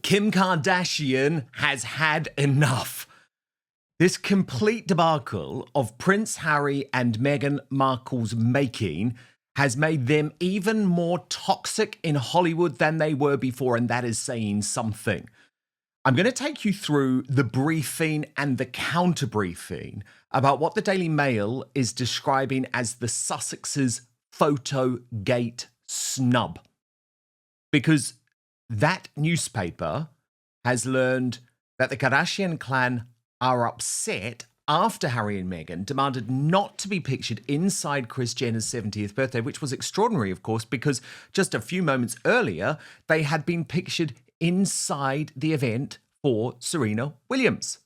Kim Kardashian has had enough. This complete debacle of Prince Harry and Meghan Markle's making has made them even more toxic in Hollywood than they were before, and that is saying something. I'm going to take you through the briefing and the counter-briefing about what the Daily Mail is describing as the Sussexes Photogate snub. Because that newspaper has learned that the Kardashian clan are upset after Harry and Meghan demanded not to be pictured inside Kris Jenner's 70th birthday, which was extraordinary, of course, because just a few moments earlier, they had been pictured inside the event for Serena Williams.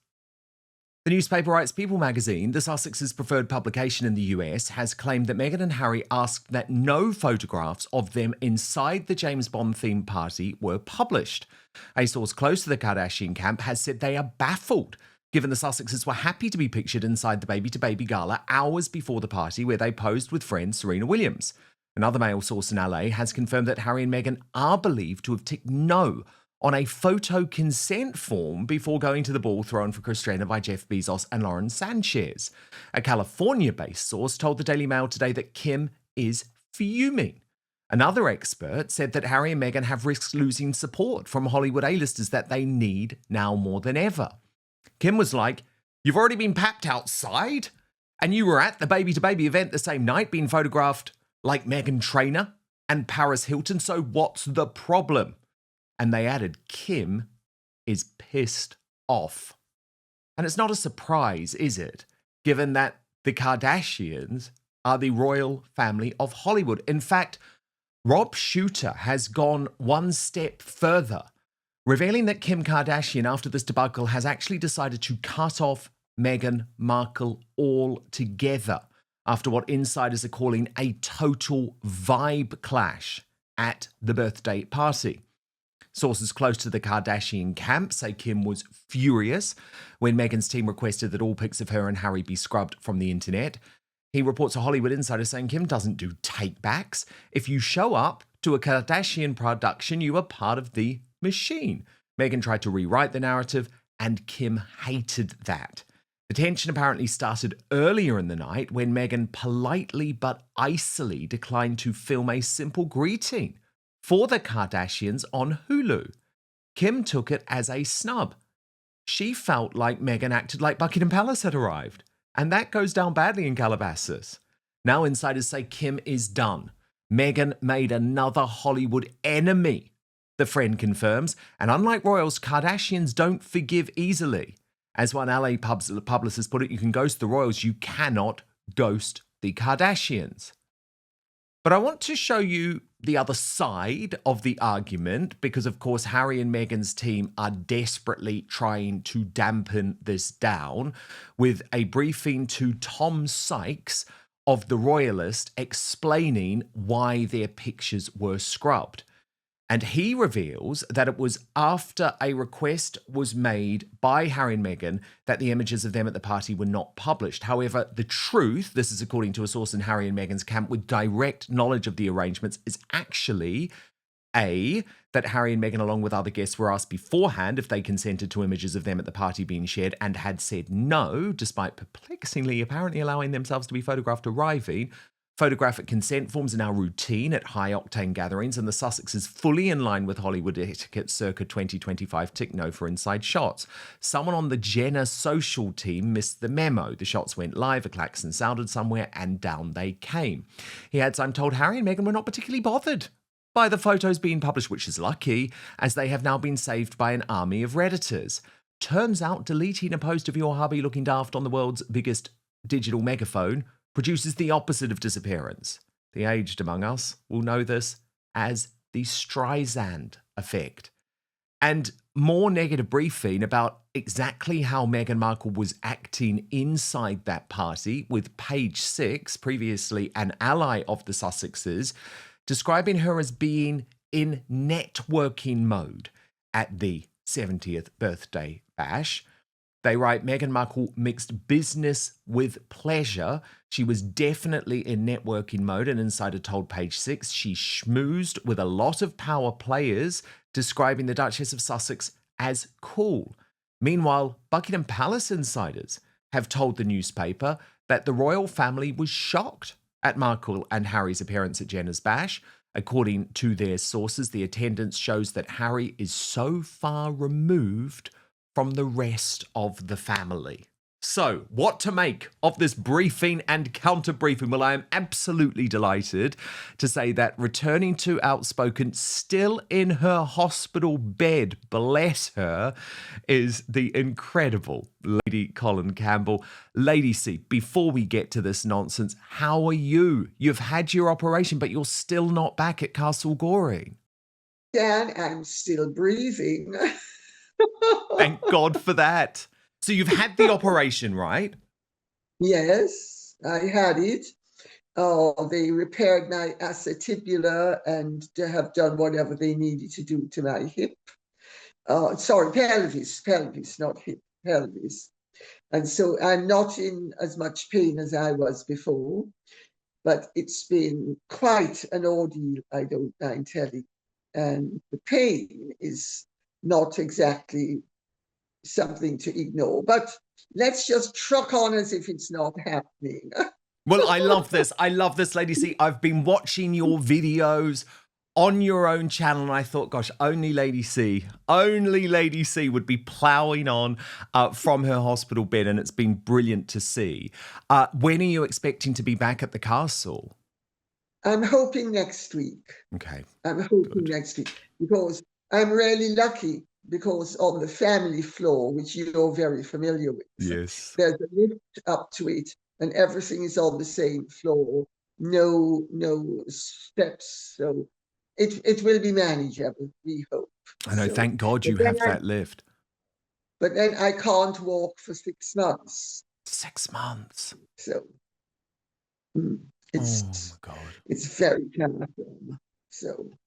The newspaper writes, People magazine, the Sussexes' preferred publication in the US, has claimed that Meghan and Harry asked that no photographs of them inside the James Bond-themed party were published. A source close to the Kardashian camp has said they are baffled, given the Sussexes were happy to be pictured inside the baby-to-baby gala hours before the party where they posed with friend Serena Williams. Another Mail source in LA has confirmed that Harry and Meghan are believed to have ticked no on a photo consent form before going to the ball thrown for Kris Jenner by Jeff Bezos and Lauren Sanchez. A California-based source told the Daily Mail today that Kim is fuming. Another expert said that Harry and Meghan have risked losing support from Hollywood A-listers that they need now more than ever. Kim was like, "You've already been papped outside? And you were at the baby-to-baby event the same night being photographed like Meghan Trainor and Paris Hilton, so what's the problem?" And they added, Kim is pissed off. And it's not a surprise, is it? Given that the Kardashians are the royal family of Hollywood. In fact, Rob Shooter has gone one step further, revealing that Kim Kardashian, after this debacle, has actually decided to cut off Meghan Markle altogether after what insiders are calling a total vibe clash at the birthday party. Sources close to the Kardashian camp say Kim was furious when Meghan's team requested that all pics of her and Harry be scrubbed from the internet. He reports a Hollywood insider saying Kim doesn't do take-backs. If you show up to a Kardashian production, you are part of the machine. Meghan tried to rewrite the narrative, and Kim hated that. The tension apparently started earlier in the night when Meghan politely but icily declined to film a simple greeting for the Kardashians on Hulu. Kim took it as a snub. She felt like Meghan acted like Buckingham Palace had arrived, and that goes down badly in Calabasas. Now insiders say Kim is done. Meghan made another Hollywood enemy, the friend confirms, and unlike royals, Kardashians don't forgive easily. As one LA publicist put it, you can ghost the royals, you cannot ghost the Kardashians. But I want to show you the other side of the argument because, of course, Harry and Meghan's team are desperately trying to dampen this down with a briefing to Tom Sykes of The Royalist explaining why their pictures were scrubbed. And he reveals that it was after a request was made by Harry and Meghan that the images of them at the party were not published. However, the truth, this is according to a source in Harry and Meghan's camp with direct knowledge of the arrangements, is actually A, that Harry and Meghan, along with other guests, were asked beforehand if they consented to images of them at the party being shared and had said no, despite perplexingly apparently allowing themselves to be photographed arriving. Photographic consent forms are now routine at high-octane gatherings, and the Sussex is fully in line with Hollywood etiquette circa 2025 tick no for inside shots. Someone on the Jenner social team missed the memo. The shots went live, a klaxon sounded somewhere, and down they came. He adds, I'm told Harry and Meghan were not particularly bothered by the photos being published, which is lucky, as they have now been saved by an army of Redditors. Turns out deleting a post of your hubby looking daft on the world's biggest digital megaphone produces the opposite of disappearance. The aged among us will know this as the Streisand effect. And more negative briefing about exactly how Meghan Markle was acting inside that party, with Page 6, previously an ally of the Sussexes, describing her as being in networking mode at the 70th birthday bash. They write, Meghan Markle mixed business with pleasure. She was definitely in networking mode, an insider told Page 6. She schmoozed with a lot of power players describing the Duchess of Sussex as cool. Meanwhile, Buckingham Palace insiders have told the newspaper that the royal family was shocked at Markle and Harry's appearance at Jenner's bash. According to their sources, the attendance shows that Harry is so far removed from the rest of the family. So, what to make of this briefing and counter-briefing? Well, I am absolutely delighted to say that returning to Outspoken, still in her hospital bed, bless her, is the incredible Lady Colin Campbell. Lady C, before we get to this nonsense, how are you? You've had your operation, but you're still not back at Castle Goring. Dan, I'm still breathing. Thank God for that. So you've had the operation, right? Yes, I had it. They repaired my acetibula and they have done whatever they needed to do to my hip. Sorry, pelvis, not hip, pelvis. And so I'm not in as much pain as I was before, but it's been quite an ordeal, I don't mind telling. And the pain is not exactly something to ignore, but let's just truck on as if it's not happening. Well, I love this. I love this, Lady C. I've been watching your videos on your own channel, and I thought, gosh, only Lady C would be ploughing on from her hospital bed, and it's been brilliant to see. When are you expecting to be back at the castle? I'm hoping next week. Okay. I'm hoping next week, because I'm really lucky, because on the family floor, which you're very familiar with, yes, there's a lift up to it, and everything is on the same floor. No steps, so it will be manageable, we hope. I know. So, thank God you have that lift. But then I can't walk for 6 months. 6 months. So oh my God, it's very painful. So.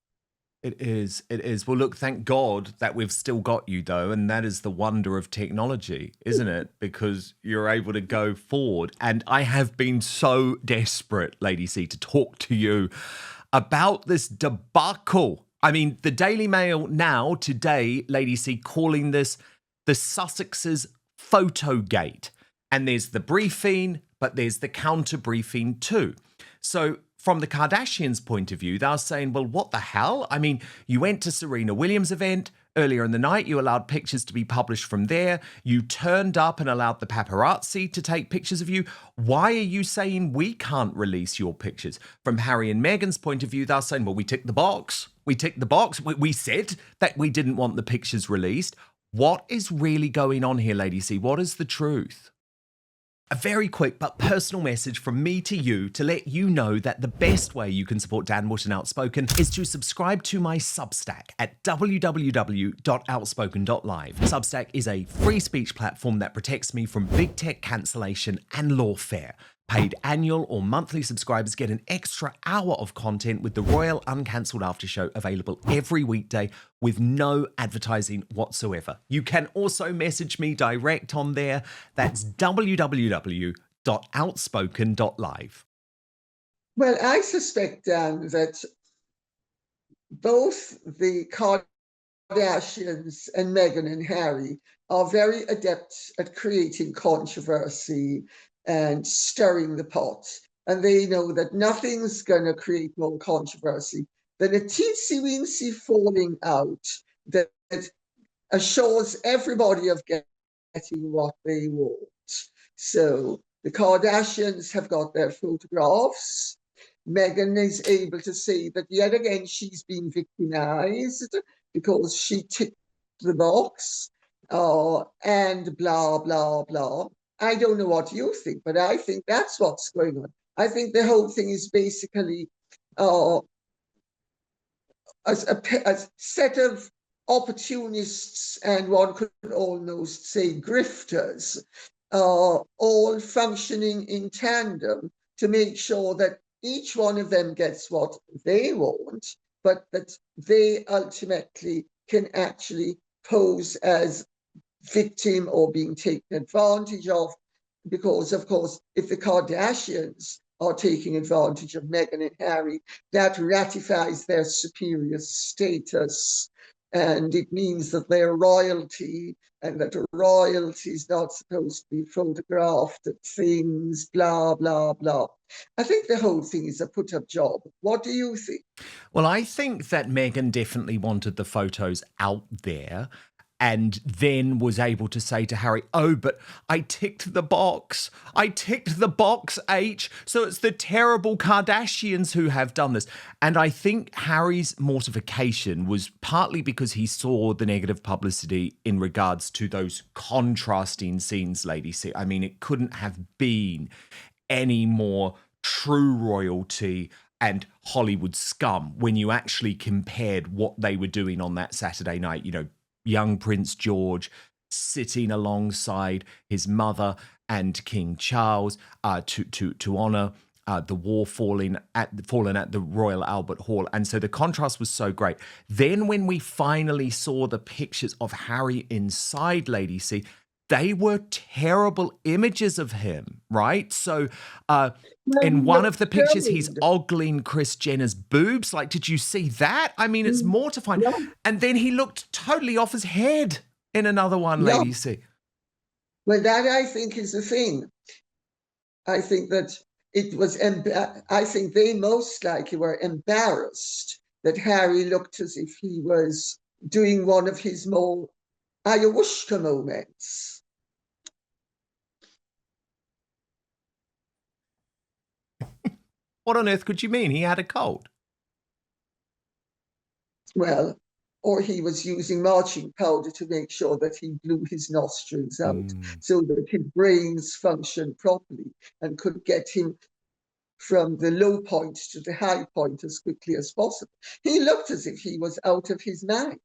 It is. Well, look, thank God that we've still got you, though. And that is the wonder of technology, isn't it? Because you're able to go forward. And I have been so desperate, Lady C, to talk to you about this debacle. I mean, the Daily Mail now, today, Lady C, calling this the Sussexes Photogate. And there's the briefing, but there's the counter-briefing too. So from the Kardashians' point of view, they're saying, well, what the hell? I mean, you went to Serena Williams' event earlier in the night. You allowed pictures to be published from there. You turned up and allowed the paparazzi to take pictures of you. Why are you saying we can't release your pictures? From Harry and Meghan's point of view, they're saying, well, we ticked the box. We ticked the box. We said that we didn't want the pictures released. What is really going on here, Lady C? What is the truth? A very quick but personal message from me to you to let you know that the best way you can support Dan Wootton Outspoken is to subscribe to my Substack at www.outspoken.live. Substack is a free speech platform that protects me from big tech cancellation and lawfare. Paid annual or monthly subscribers get an extra hour of content with the Royal Uncancelled After Show available every weekday with no advertising whatsoever. You can also message me direct on there. That's www.outspoken.live. Well, I suspect, Dan, that both the Kardashians and Meghan and Harry are very adept at creating controversy and stirring the pot. And they know that nothing's going to create more controversy than a teensy-weensy falling out that assures everybody of getting what they want. So the Kardashians have got their photographs. Meghan is able to say that yet again she's been victimized because she ticked the box and blah, blah, blah. I don't know what you think, but I think that's what's going on. I think the whole thing is basically a set of opportunists, and one could almost say grifters, all functioning in tandem to make sure that each one of them gets what they want, but that they ultimately can actually pose as victim or being taken advantage of, because of course if the Kardashians are taking advantage of Meghan and Harry, that ratifies their superior status and it means that they're royalty and that royalty is not supposed to be photographed at things, blah, blah, blah. I think the whole thing is a put-up job. What do you think? Well, I think that Meghan definitely wanted the photos out there and then was able to say to Harry, oh, but I ticked the box. I ticked the box, H. So it's the terrible Kardashians who have done this. And I think Harry's mortification was partly because he saw the negative publicity in regards to those contrasting scenes, Lady C. I mean, it couldn't have been any more true royalty and Hollywood scum when you actually compared what they were doing on that Saturday night. You know, young Prince George sitting alongside his mother and King Charles to honour the war fallen at the Royal Albert Hall. And so the contrast was so great. Then when we finally saw the pictures of Harry inside Lady C, they were terrible images of him, right? So in one of the pictures, he's ogling Kris Jenner's boobs. Like, did you see that? I mean, it's mortifying. Yeah. And then he looked totally off his head in another one, Lady C. Well, that I think is the thing. I think that it was, I think they most likely were embarrassed that Harry looked as if he was doing one of his more ayahuasca moments. What on earth could you mean? He had a cold. Well, or he was using marching powder to make sure that he blew his nostrils out so that his brains functioned properly and could get him from the low point to the high point as quickly as possible. He looked as if he was out of his mind.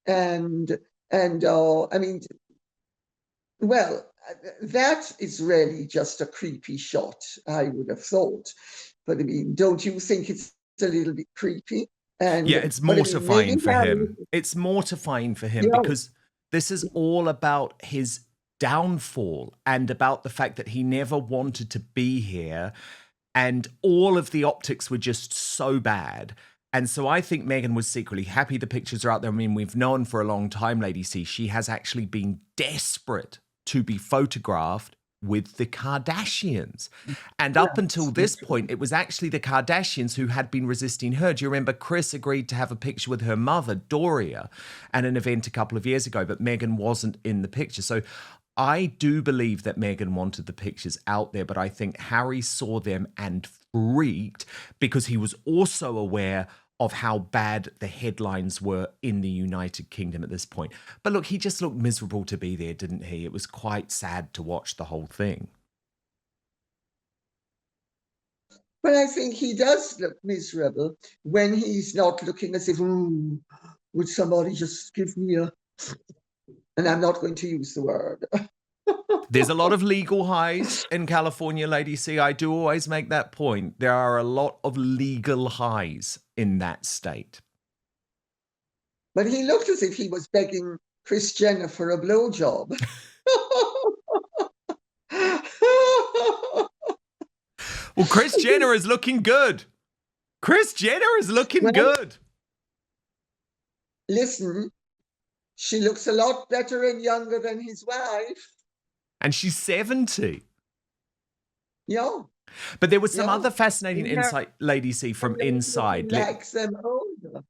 And I mean, well, that is really just a creepy shot, I would have thought. But I mean, don't you think it's a little bit creepy? And yeah, it's mortifying for him. It's mortifying for him because this is all about his downfall and about the fact that he never wanted to be here. And all of the optics were just so bad. And so I think Meghan was secretly happy the pictures are out there. I mean, we've known for a long time, Lady C, she has actually been desperate to be photographed with the Kardashians. And up until this point, it was actually the Kardashians who had been resisting her. Do you remember Kris agreed to have a picture with her mother, Doria, at an event a couple of years ago, but Meghan wasn't in the picture. So I do believe that Meghan wanted the pictures out there, but I think Harry saw them and freaked because he was also aware of how bad the headlines were in the United Kingdom at this point. But look, he just looked miserable to be there, didn't he? It was quite sad to watch the whole thing. But I think he does look miserable when he's not looking as if, would somebody just give me a... And I'm not going to use the word. There's a lot of legal highs in California, Lady C. I do always make that point. There are a lot of legal highs in that state. But he looked as if he was begging Kris Jenner for a blowjob. Well, Kris Jenner is looking good. Kris Jenner is looking good. Listen, she looks a lot better and younger than his wife. And she's 70. Yeah. But there was some other fascinating insight, Lady C, from inside. He likes them older.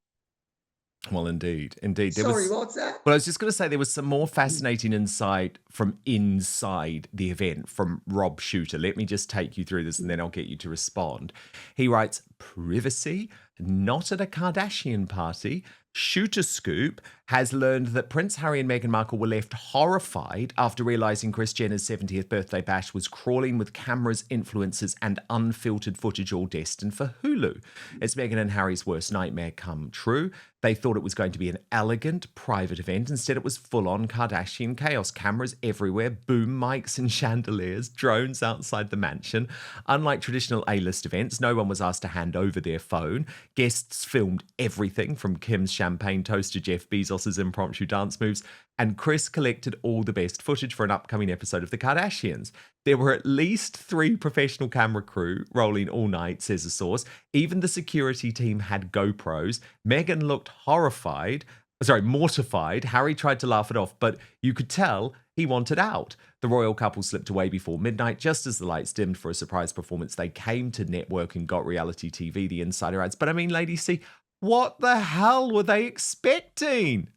Well, indeed. Sorry, what's that? Well, I was just going to say there was some more fascinating insight from inside the event from Rob Shooter. Let me just take you through this and then I'll get you to respond. He writes, privacy, not at a Kardashian party. Shooter Scoop has learned that Prince Harry and Meghan Markle were left horrified after realising Kris Jenner's 70th birthday bash was crawling with cameras, influencers and unfiltered footage all destined for Hulu. It's Meghan and Harry's worst nightmare come true. They thought it was going to be an elegant, private event. Instead, it was full-on Kardashian chaos. Cameras everywhere, boom mics and chandeliers, drones outside the mansion. Unlike traditional A-list events, no one was asked to hand over their phone. Guests filmed everything from Kim's champagne toast to Jeff Bezos' impromptu dance moves, and Kris collected all the best footage for an upcoming episode of The Kardashians. There were at least 3 professional camera crew rolling all night, says a source. Even the security team had GoPros. Meghan looked horrified. Mortified, Harry tried to laugh it off, but you could tell he wanted out. The royal couple slipped away before midnight, just as the lights dimmed for a surprise performance. They came to network and got reality TV, the insider adds. But I mean, Lady C, what the hell were they expecting?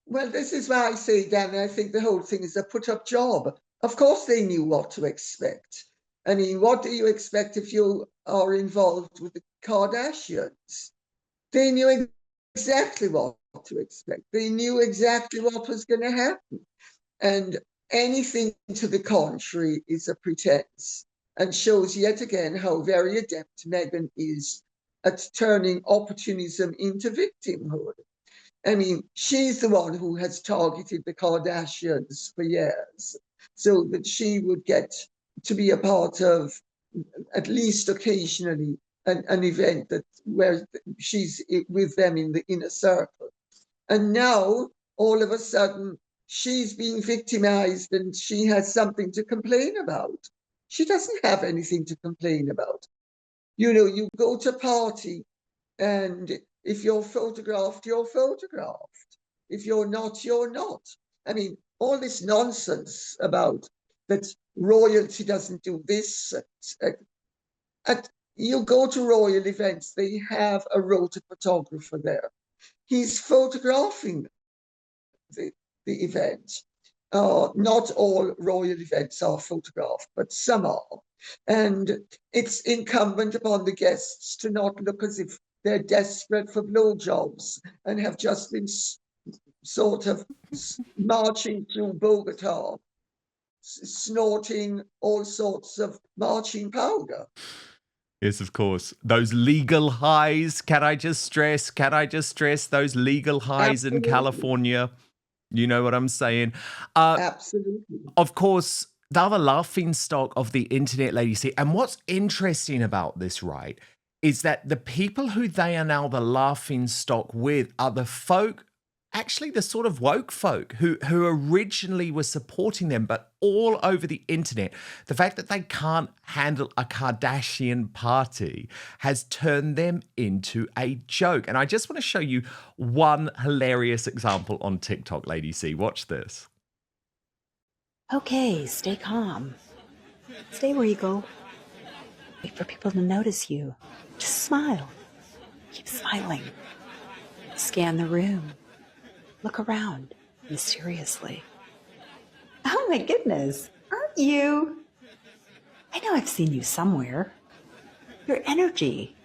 Well, this is why I say, Dan, I think the whole thing is a put-up job. Of course they knew what to expect. I mean, what do you expect if you are involved with the Kardashians? They knew exactly what to expect. They knew exactly what was going to happen. And anything to the contrary is a pretense and shows yet again how very adept Meghan is at turning opportunism into victimhood. I mean, she's the one who has targeted the Kardashians for years so that she would get to be a part of, at least occasionally, an event that where she's with them in the inner circle. And now, all of a sudden, she's being victimized and she has something to complain about. She doesn't have anything to complain about. You know, you go to a party and if you're photographed, you're photographed. If you're not, you're not. I mean, all this nonsense about that royalty doesn't do this. You go to royal events, they have a rota photographer there. He's photographing the event. Not all royal events are photographed, but some are. And it's incumbent upon the guests to not look as if they're desperate for blowjobs and have just been sort of marching through Bogota, snorting all sorts of marching powder. Yes, of course. Those legal highs. Can I just stress those legal highs Absolutely. in California? You know what I'm saying? Absolutely. Of course, the other laughing stock of the internet, Lady C, and what's interesting about this, right, is that the people who they are now the laughing stock with are the folk, actually the sort of woke folk who originally were supporting them, but all over the internet, the fact that they can't handle a Kardashian party has turned them into a joke. And I just want to show you one hilarious example on TikTok, Lady C. Watch this. Okay, stay calm. Stay regal. Wait for people to notice you. Just smile. Keep smiling. Scan the room. Look around mysteriously. Oh my goodness, aren't you? I know I've seen you somewhere. Your energy,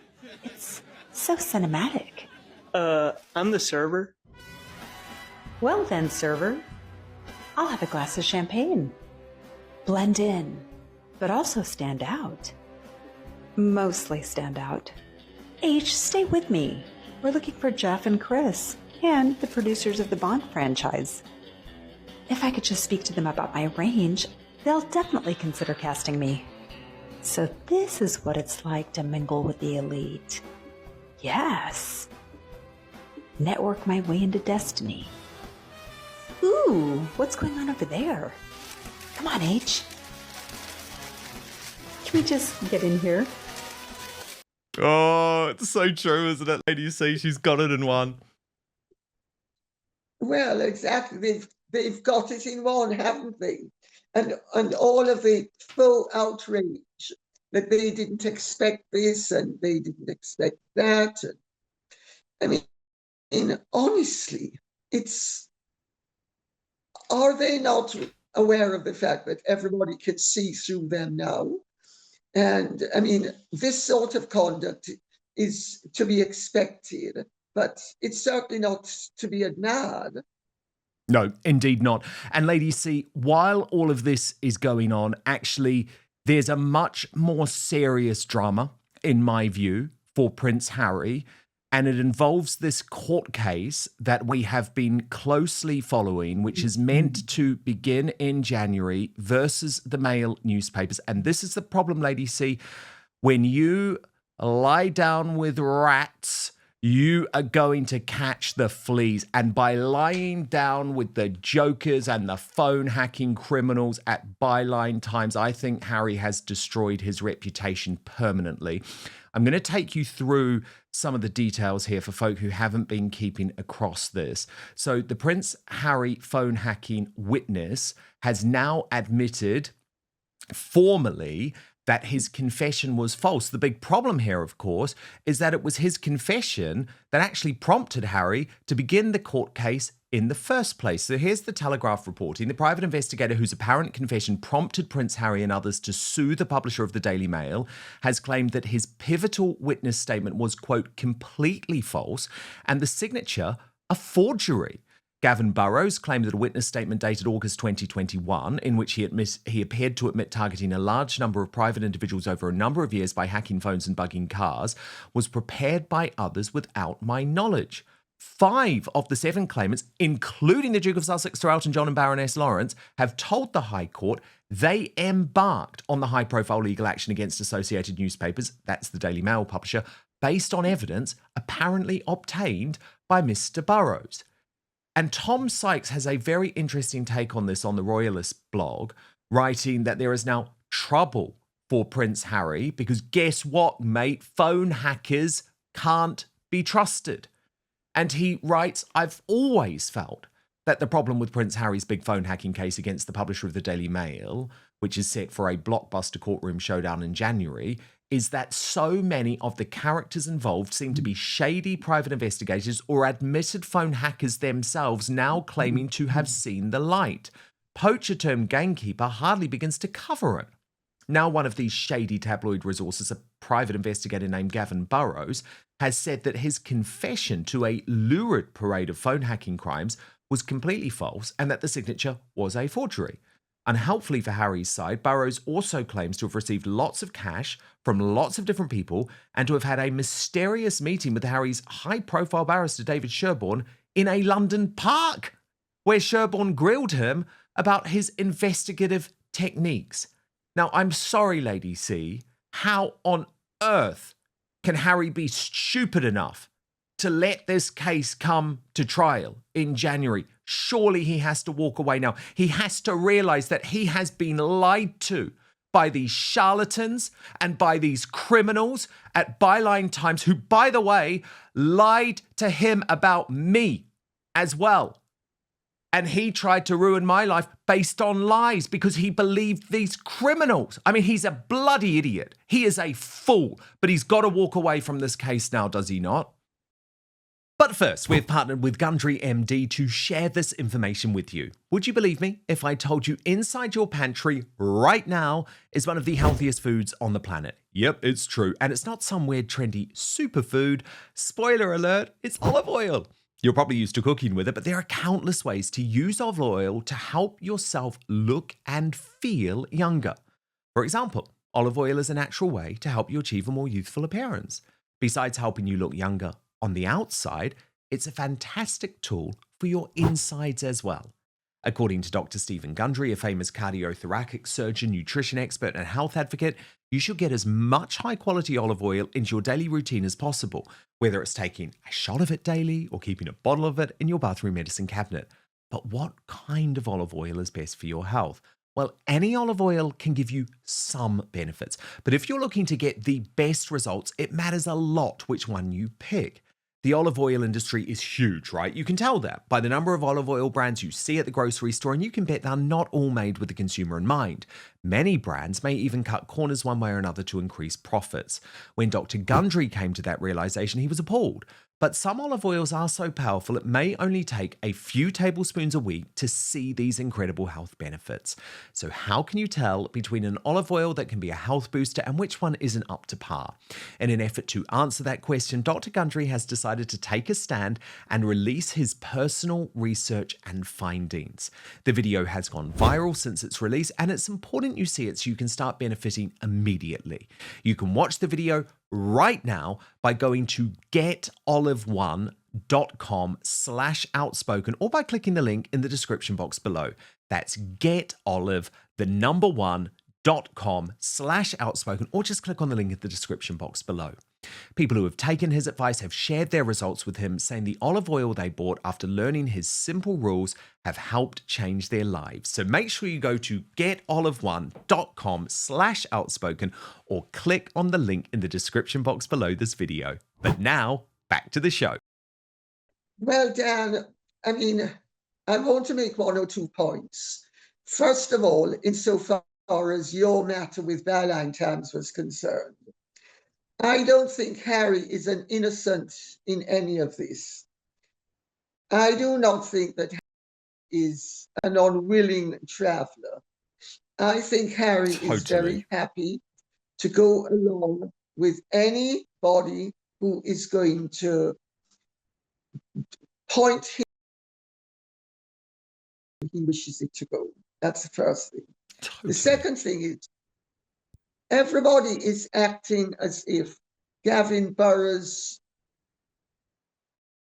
it's so cinematic. I'm the server. Well then, server, I'll have a glass of champagne. Blend in, but also stand out. Mostly stand out. H, stay with me. We're looking for Jeff and Kris, and the producers of the Bond franchise. If I could just speak to them about my range, they'll definitely consider casting me. So this is what it's like to mingle with the elite. Yes. Network my way into destiny. Ooh, what's going on over there? Come on, H. Can we just get in here? Oh, it's so true, isn't it, Lady C? She's got it in one. Well, exactly. They've got it in one, haven't they? And all of the full outrage that they didn't expect this and they didn't expect that. And, I mean, honestly, are they not aware of the fact that everybody can see through them now? And I mean, this sort of conduct is to be expected, but it's certainly not to be admired. No, indeed not. And Lady C, while all of this is going on, actually, there's a much more serious drama, in my view, for Prince Harry. And it involves this court case that we have been closely following, which is meant to begin in January versus the Mail newspapers. And this is the problem, Lady C. When you lie down with rats, you are going to catch the fleas. And by lying down with the jokers and the phone hacking criminals at Byline Times, I think Harry has destroyed his reputation permanently. I'm going to take you through some of the details here for folk who haven't been keeping across this. So the Prince Harry phone hacking witness has now admitted formally that his confession was false. The big problem here, of course, is that it was his confession that actually prompted Harry to begin the court case in the first place. So here's the Telegraph reporting. The private investigator whose apparent confession prompted Prince Harry and others to sue the publisher of the Daily Mail has claimed that his pivotal witness statement was, quote, completely false and the signature a forgery. Gavin Burrows claimed that a witness statement dated August 2021, in which he appeared to admit targeting a large number of private individuals over a number of years by hacking phones and bugging cars, was prepared by others without my knowledge. 5 of the 7 claimants, including the Duke of Sussex, Sir Elton John and Baroness Lawrence, have told the High Court they embarked on the high-profile legal action against Associated Newspapers, that's the Daily Mail publisher, based on evidence apparently obtained by Mr. Burrows. And Tom Sykes has a very interesting take on this on the Royalist blog, writing that there is now trouble for Prince Harry because guess what, mate? Phone hackers can't be trusted. And he writes, I've always felt that the problem with Prince Harry's big phone hacking case against the publisher of the Daily Mail, which is set for a blockbuster courtroom showdown in January, is that so many of the characters involved seem to be shady private investigators or admitted phone hackers themselves now claiming to have seen the light. Poacher turned gamekeeper hardly begins to cover it. Now one of these shady tabloid resources, a private investigator named Gavin Burrows, has said that his confession to a lurid parade of phone hacking crimes was completely false and that the signature was a forgery. Unhelpfully for Harry's side, Burrows also claims to have received lots of cash from lots of different people and to have had a mysterious meeting with Harry's high-profile barrister David Sherborne in a London park, where Sherborne grilled him about his investigative techniques. Now, I'm sorry, Lady C, how on earth can Harry be stupid enough to let this case come to trial in January? Surely he has to walk away now. He has to realize that he has been lied to by these charlatans and by these criminals at Byline Times, who, by the way, lied to him about me as well. And he tried to ruin my life based on lies because he believed these criminals. I mean, he's a bloody idiot. He is a fool, but he's got to walk away from this case now, does he not? But first, we've partnered with Gundry MD to share this information with you. Would you believe me if I told you inside your pantry right now is one of the healthiest foods on the planet? Yep, it's true. And it's not some weird trendy superfood. Spoiler alert, it's olive oil. You're probably used to cooking with it, but there are countless ways to use olive oil to help yourself look and feel younger. For example, olive oil is a natural way to help you achieve a more youthful appearance. Besides helping you look younger on the outside, it's a fantastic tool for your insides as well. According to Dr. Stephen Gundry, a famous cardiothoracic surgeon, nutrition expert, and health advocate, you should get as much high-quality olive oil into your daily routine as possible, whether it's taking a shot of it daily or keeping a bottle of it in your bathroom medicine cabinet. But what kind of olive oil is best for your health? Well, any olive oil can give you some benefits, but if you're looking to get the best results, it matters a lot which one you pick. The olive oil industry is huge, right? You can tell that by the number of olive oil brands you see at the grocery store, and you can bet they're not all made with the consumer in mind. Many brands may even cut corners one way or another to increase profits. When Dr. Gundry came to that realization, he was appalled. But some olive oils are so powerful it may only take a few tablespoons a week to see these incredible health benefits. So how can you tell between an olive oil that can be a health booster and which one isn't up to par? In an effort to answer that question, Dr. Gundry has decided to take a stand and release his personal research and findings. The video has gone viral since its release, and it's important you see it so you can start benefiting immediately. You can watch the video right now by going to getolive1.com/outspoken or by clicking the link in the description box below. That's getolive1.com/outspoken or just click on the link in the description box below. People who have taken his advice have shared their results with him, saying the olive oil they bought after learning his simple rules have helped change their lives. So make sure you go to getolive1.com/outspoken or click on the link in the description box below this video. But now, back to the show. Well, Dan, I mean, I want to make one or 2 points. First of all, insofar as your matter with Valentine's was concerned, I don't think Harry is an innocent in any of this. I do not think that Harry is an unwilling traveler. I think Harry is very happy to go along with anybody who is going to point him where he wishes it to go. That's the first thing. The second thing is, everybody is acting as if Gavin Burroughs,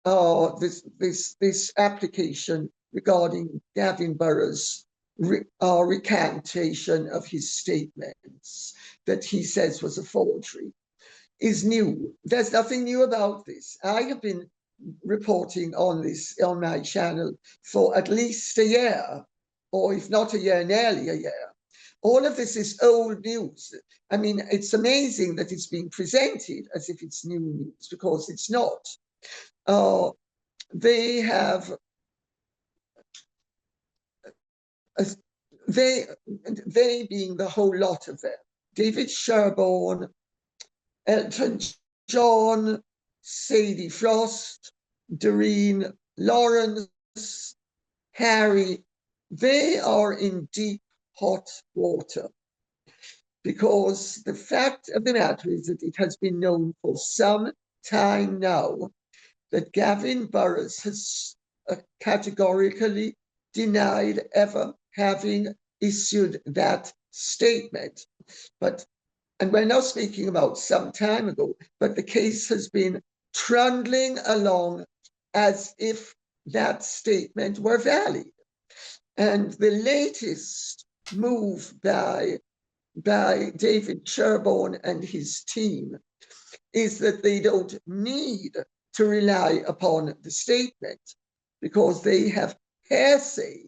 this application regarding Gavin Burroughs' recantation of his statements that he says was a forgery is new. There's nothing new about this. I have been reporting on this on my channel for at least a year, or if not a year, nearly a year. All of this is old news. I mean, it's amazing that it's being presented as if it's new news, because it's not. They have, they being the whole lot of them, David Sherborne, Elton John, Sadie Frost, Doreen Lawrence, Harry, they are in deep hot water, because the fact of the matter is that it has been known for some time now that Gavin Burroughs has categorically denied ever having issued that statement. And we're now speaking about some time ago, but the case has been trundling along as if that statement were valid. And the latest move by David Sherborne and his team is that they don't need to rely upon the statement, because they have hearsay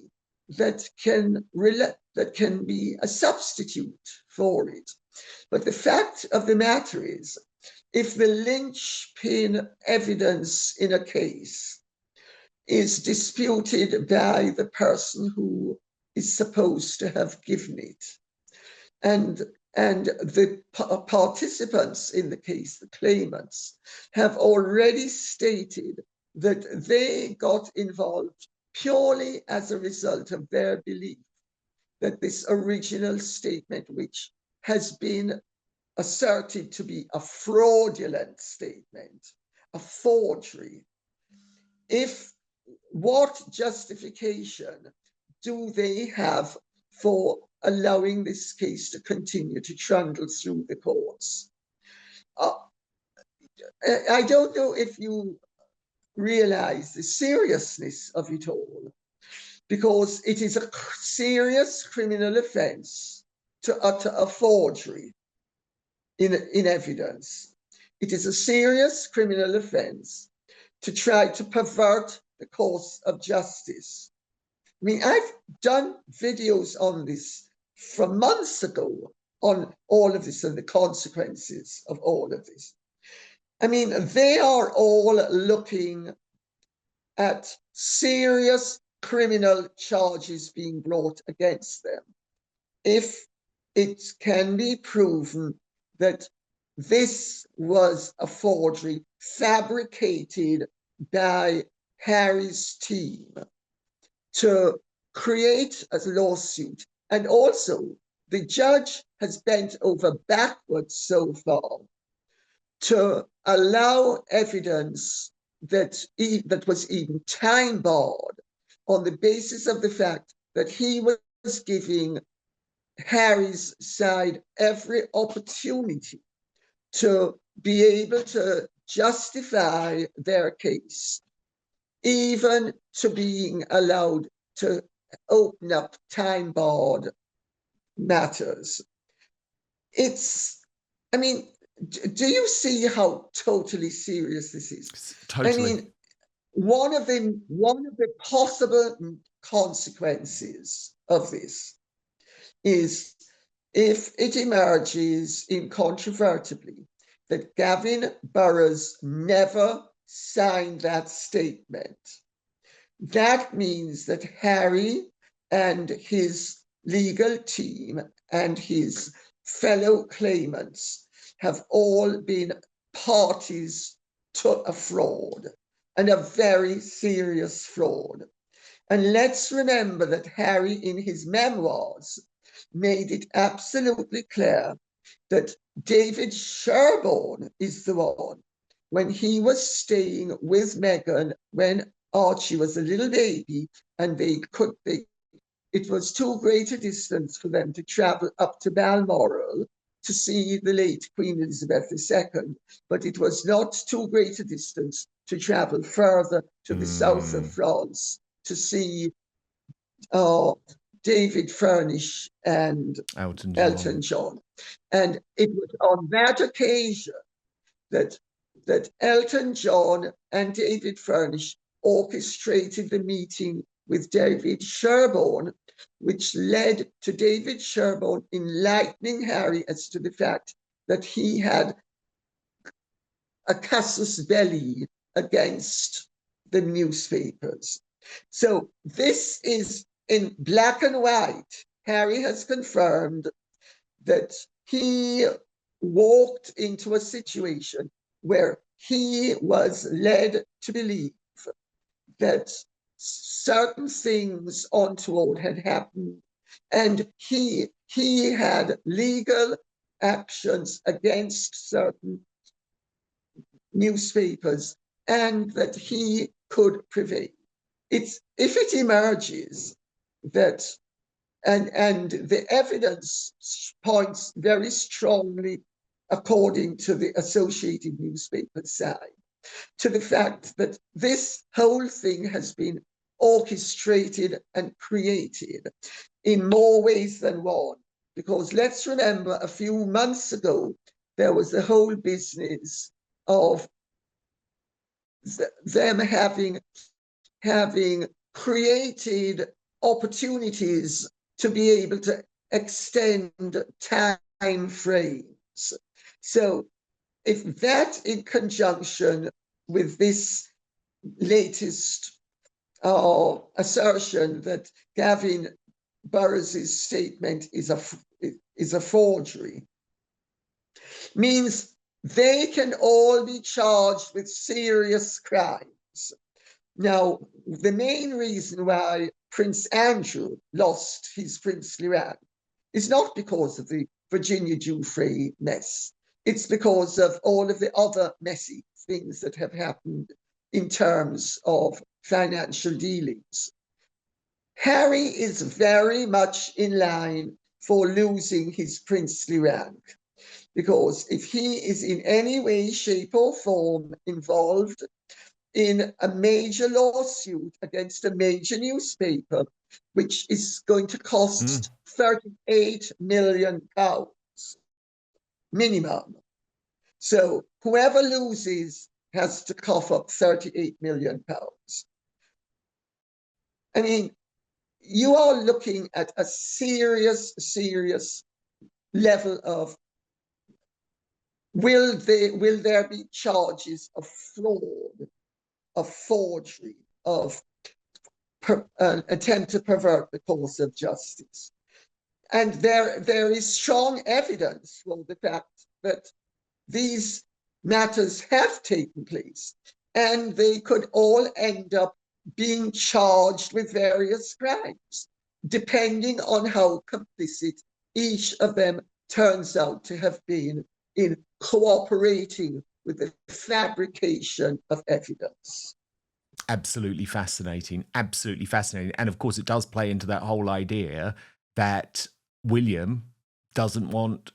that can be a substitute for it. But the fact of the matter is, if the linchpin evidence in a case is disputed by the person who is supposed to have given it, and the participants in the case, the claimants, have already stated that they got involved purely as a result of their belief that this original statement, which has been asserted to be a fraudulent statement, a forgery, what justification do they have for allowing this case to continue to trundle through the courts? I don't know if you realize the seriousness of it all, because it is a serious criminal offense to utter a forgery in evidence. It is a serious criminal offense to try to pervert the course of justice. I mean, I've done videos on this from months ago on all of this and the consequences of all of this. I mean, they are all looking at serious criminal charges being brought against them if it can be proven that this was a forgery fabricated by Harry's team to create a lawsuit. And also, the judge has bent over backwards so far to allow evidence that was even time barred on the basis of the fact that he was giving Harry's side every opportunity to be able to justify their case, even to being allowed to open up time-barred matters. I mean, Do you see how totally serious this is? Totally. I mean, one of the possible consequences of this is if it emerges incontrovertibly that Gavin Burroughs never signed that statement, that means that Harry and his legal team and his fellow claimants have all been parties to a fraud, and a very serious fraud. And let's remember that Harry, in his memoirs, made it absolutely clear that David Sherborne is the one, when he was staying with Meghan when Archie was a little baby, and it was too great a distance for them to travel up to Balmoral to see the late Queen Elizabeth II, but it was not too great a distance to travel further to the south of France to see David Furnish and Elton John. And it was on that occasion that Elton John and David Furnish orchestrated the meeting with David Sherborne, which led to David Sherborne enlightening Harry as to the fact that he had a casus belli against the newspapers. So this is in black and white. Harry has confirmed that he walked into a situation where he was led to believe that certain things untoward had happened, and he had legal actions against certain newspapers, and that he could prevail. If it emerges that, and the evidence points very strongly, according to the Associated Newspaper side, to the fact that this whole thing has been orchestrated and created in more ways than one. Because let's remember, a few months ago, there was the whole business of them having created opportunities to be able to extend time frames. So if that, in conjunction with this latest assertion that Gavin Burroughs' statement is a forgery, means they can all be charged with serious crimes. Now, the main reason why Prince Andrew lost his princely rank is not because of the Virginia Giuffre mess. It's because of all of the other messy things that have happened in terms of financial dealings. Harry is very much in line for losing his princely rank, because if he is in any way, shape, or form involved in a major lawsuit against a major newspaper, which is going to cost £38 million minimum. So whoever loses has to cough up £38 million. I mean, you are looking at a serious level of, will there be charges of fraud, of forgery, of attempt to pervert the course of justice. And there is strong evidence for the fact that these matters have taken place, and they could all end up being charged with various crimes, depending on how complicit each of them turns out to have been in cooperating with the fabrication of evidence. Absolutely fascinating. Absolutely fascinating. And of course, it does play into that whole idea that William doesn't want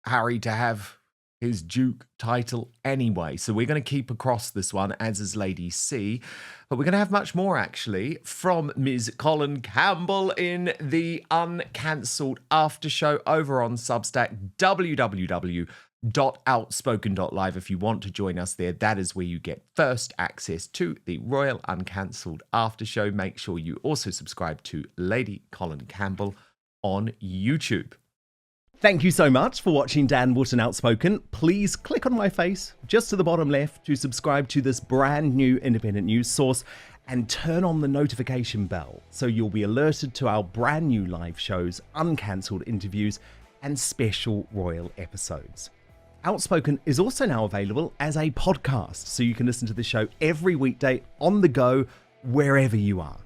Harry to have his Duke title anyway. So we're going to keep across this one, as is Lady C. But we're going to have much more, actually, from Ms. Colin Campbell in the uncancelled after show over on Substack, www Outspoken.live if you want to join us there. That is where you get first access to the Royal Uncancelled After Show. Make sure you also subscribe to Lady Colin Campbell on YouTube. Thank you so much for watching Dan Wootton Outspoken. Please click on my face just to the bottom left to subscribe to this brand new independent news source and turn on the notification bell so you'll be alerted to our brand new live shows, uncancelled interviews, and special royal episodes. Outspoken is also now available as a podcast, so you can listen to the show every weekday on the go, wherever you are.